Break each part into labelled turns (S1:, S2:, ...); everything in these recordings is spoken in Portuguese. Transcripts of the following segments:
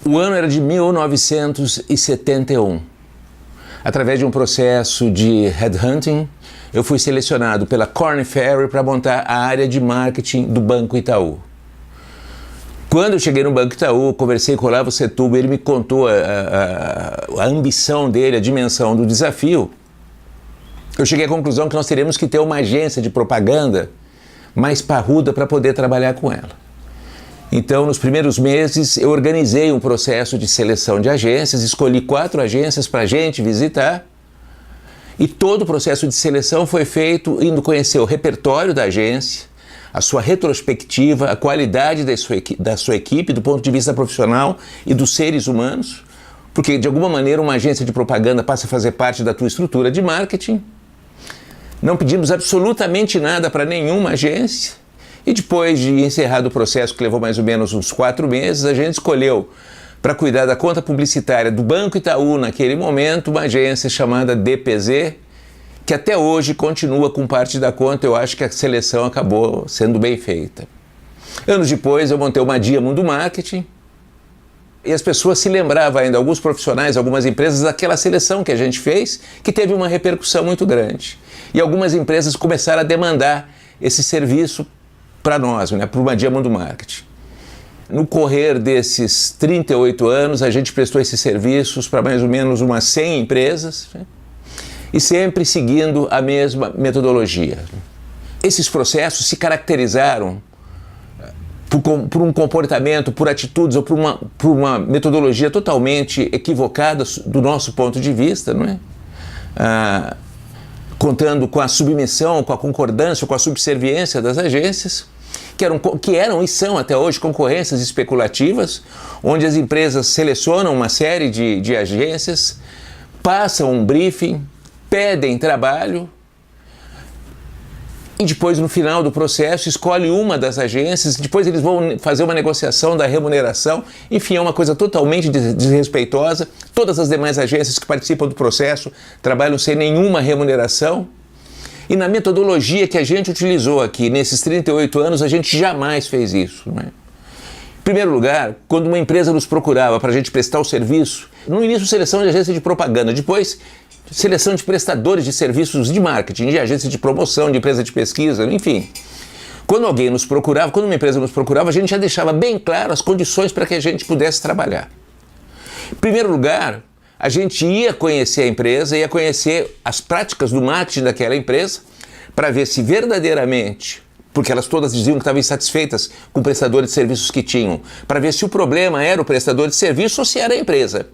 S1: O ano era de 1971. Através de um processo de headhunting, eu fui selecionado pela Korn Ferry para montar a área de marketing do Banco Itaú. Quando eu cheguei no Banco Itaú, conversei com o Olavo Setúbal, ele me contou a ambição dele, a dimensão do desafio. Eu cheguei à conclusão que nós teríamos que ter uma agência de propaganda mais parruda para poder trabalhar com ela. Então, nos primeiros meses, eu organizei um processo de seleção de agências, escolhi 4 agências para a gente visitar, e todo o processo de seleção foi feito indo conhecer o repertório da agência, a sua retrospectiva, a qualidade da sua equipe, do ponto de vista profissional e dos seres humanos, porque, de alguma maneira, uma agência de propaganda passa a fazer parte da tua estrutura de marketing. Não pedimos absolutamente nada para nenhuma agência. E depois de encerrado o processo, que levou mais ou menos uns 4 meses, a gente escolheu, para cuidar da conta publicitária do Banco Itaú naquele momento, uma agência chamada DPZ, que até hoje continua com parte da conta. Eu acho que a seleção acabou sendo bem feita. Anos depois, eu montei uma Diamond do Marketing, e as pessoas se lembravam ainda, alguns profissionais, algumas empresas, daquela seleção que a gente fez, que teve uma repercussão muito grande. E algumas empresas começaram a demandar esse serviço para nós, né, para uma Diamond do Marketing. No correr desses 38 anos, a gente prestou esses serviços para mais ou menos umas 100 empresas, né, e sempre seguindo a mesma metodologia. Esses processos se caracterizaram por um comportamento, por atitudes ou por uma metodologia totalmente equivocada do nosso ponto de vista, não é? Contando com a submissão, com a concordância, com a subserviência das agências, que eram e são até hoje concorrências especulativas, onde as empresas selecionam uma série de agências, passam um briefing, pedem trabalho e depois, no final do processo, escolhe uma das agências, depois eles vão fazer uma negociação da remuneração. Enfim, é uma coisa totalmente desrespeitosa. Todas as demais agências que participam do processo trabalham sem nenhuma remuneração. E na metodologia que a gente utilizou aqui, nesses 38 anos, a gente jamais fez isso, não é? Em primeiro lugar, quando uma empresa nos procurava para a gente prestar o serviço, no início seleção de agência de propaganda, depois seleção de prestadores de serviços de marketing, de agência de promoção, de empresa de pesquisa, enfim. Quando uma empresa nos procurava, a gente já deixava bem claro as condições para que a gente pudesse trabalhar. Em primeiro lugar, a gente ia conhecer a empresa, ia conhecer as práticas do marketing daquela empresa, para ver se verdadeiramente, porque elas todas diziam que estavam insatisfeitas com o prestador de serviços que tinham, para ver se o problema era o prestador de serviço ou se era a empresa.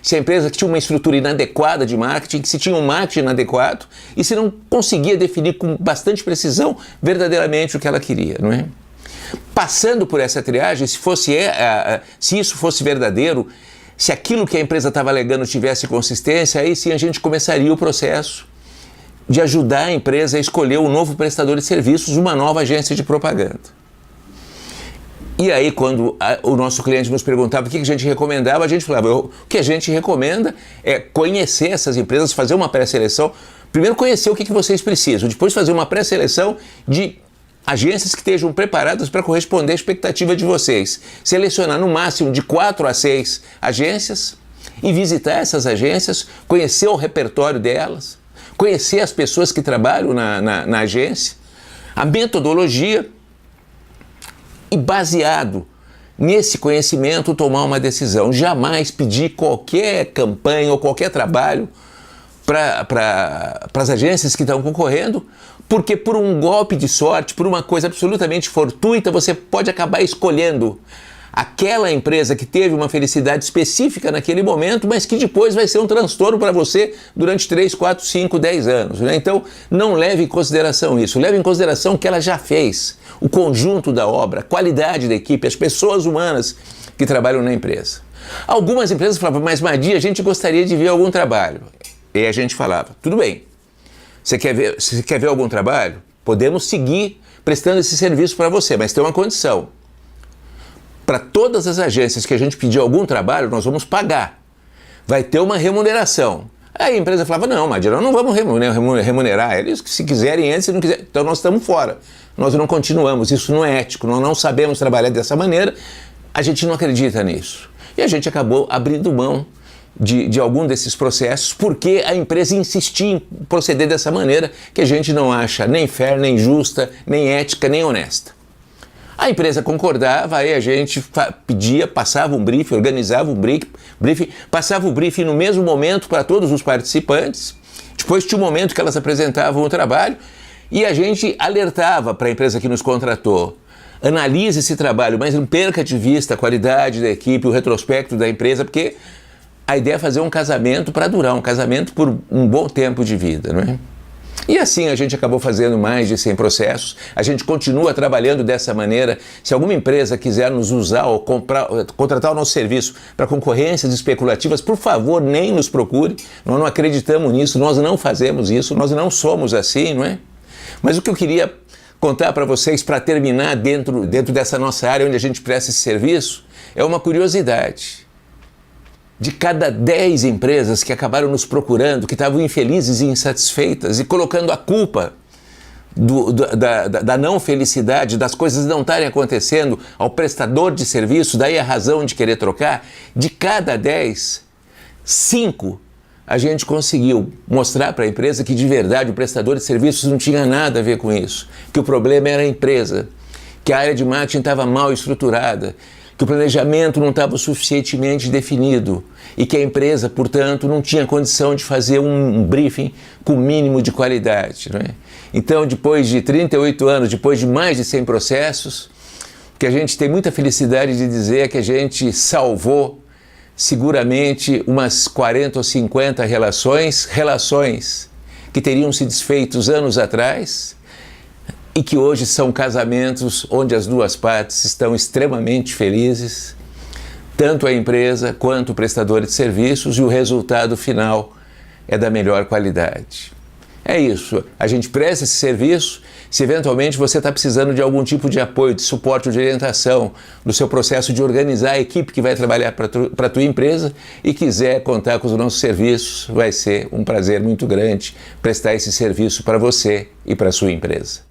S1: Se a empresa tinha uma estrutura inadequada de marketing, se tinha um marketing inadequado e se não conseguia definir com bastante precisão verdadeiramente o que ela queria, não é? Passando por essa triagem, se isso fosse verdadeiro, se aquilo que a empresa estava alegando tivesse consistência, aí sim a gente começaria o processo de ajudar a empresa a escolher um novo prestador de serviços, uma nova agência de propaganda. E aí, quando o nosso cliente nos perguntava o que a gente recomendava, a gente falava, o que a gente recomenda é conhecer essas empresas, fazer uma pré-seleção. Primeiro conhecer o que vocês precisam, depois fazer uma pré-seleção de agências que estejam preparadas para corresponder à expectativa de vocês. Selecionar no máximo de 4 a 6 agências e visitar essas agências, conhecer o repertório delas, conhecer as pessoas que trabalham na agência, a metodologia, e baseado nesse conhecimento tomar uma decisão. Jamais pedir qualquer campanha ou qualquer trabalho para as agências que estão concorrendo, porque por um golpe de sorte, por uma coisa absolutamente fortuita, você pode acabar escolhendo aquela empresa que teve uma felicidade específica naquele momento, mas que depois vai ser um transtorno para você durante 3, 4, 5, 10 anos. Né? Então, não leve em consideração isso. Leve em consideração que ela já fez, o conjunto da obra, a qualidade da equipe, as pessoas humanas que trabalham na empresa. Algumas empresas falavam, mas Madi, a gente gostaria de ver algum trabalho. E a gente falava, tudo bem, você quer ver algum trabalho? Podemos seguir prestando esse serviço para você, mas tem uma condição. Para todas as agências que a gente pedir algum trabalho, nós vamos pagar. Vai ter uma remuneração. Aí a empresa falava, não, Madi, nós não vamos remunerar. Eles, se quiserem antes, se não quiserem, então nós estamos fora. Nós não continuamos, isso não é ético, nós não sabemos trabalhar dessa maneira, a gente não acredita nisso. E a gente acabou abrindo mão de algum desses processos, porque a empresa insistia em proceder dessa maneira, que a gente não acha nem fair, nem justa, nem ética, nem honesta. A empresa concordava, aí a gente pedia, passava um briefing, organizava um briefing, passava o briefing no mesmo momento para todos os participantes. Depois tinha um momento que elas apresentavam o trabalho e a gente alertava para a empresa que nos contratou: analise esse trabalho, mas não perca de vista a qualidade da equipe, o retrospecto da empresa, porque a ideia é fazer um casamento para durar, um casamento por um bom tempo de vida, não é? E assim a gente acabou fazendo mais de 100 processos, a gente continua trabalhando dessa maneira. Se alguma empresa quiser nos usar ou contratar o nosso serviço para concorrências especulativas, por favor, nem nos procure, nós não acreditamos nisso, nós não fazemos isso, nós não somos assim, não é? Mas o que eu queria contar para vocês, para terminar dentro dessa nossa área onde a gente presta esse serviço, é uma curiosidade. De cada 10 empresas que acabaram nos procurando, que estavam infelizes e insatisfeitas e colocando a culpa da não felicidade, das coisas não estarem acontecendo ao prestador de serviço, daí a razão de querer trocar, de cada 10, 5 a gente conseguiu mostrar para a empresa que de verdade o prestador de serviços não tinha nada a ver com isso, que o problema era a empresa, que a área de marketing estava mal estruturada, que o planejamento não estava suficientemente definido e que a empresa, portanto, não tinha condição de fazer um briefing com o mínimo de qualidade, não é? Então, depois de 38 anos, depois de mais de 100 processos, o que a gente tem muita felicidade de dizer é que a gente salvou seguramente umas 40 ou 50 relações que teriam se desfeitos anos atrás, e que hoje são casamentos onde as duas partes estão extremamente felizes, tanto a empresa quanto o prestador de serviços, e o resultado final é da melhor qualidade. É isso, a gente presta esse serviço. Se eventualmente você está precisando de algum tipo de apoio, de suporte ou de orientação no seu processo de organizar a equipe que vai trabalhar para a tua empresa e quiser contar com os nossos serviços, vai ser um prazer muito grande prestar esse serviço para você e para a sua empresa.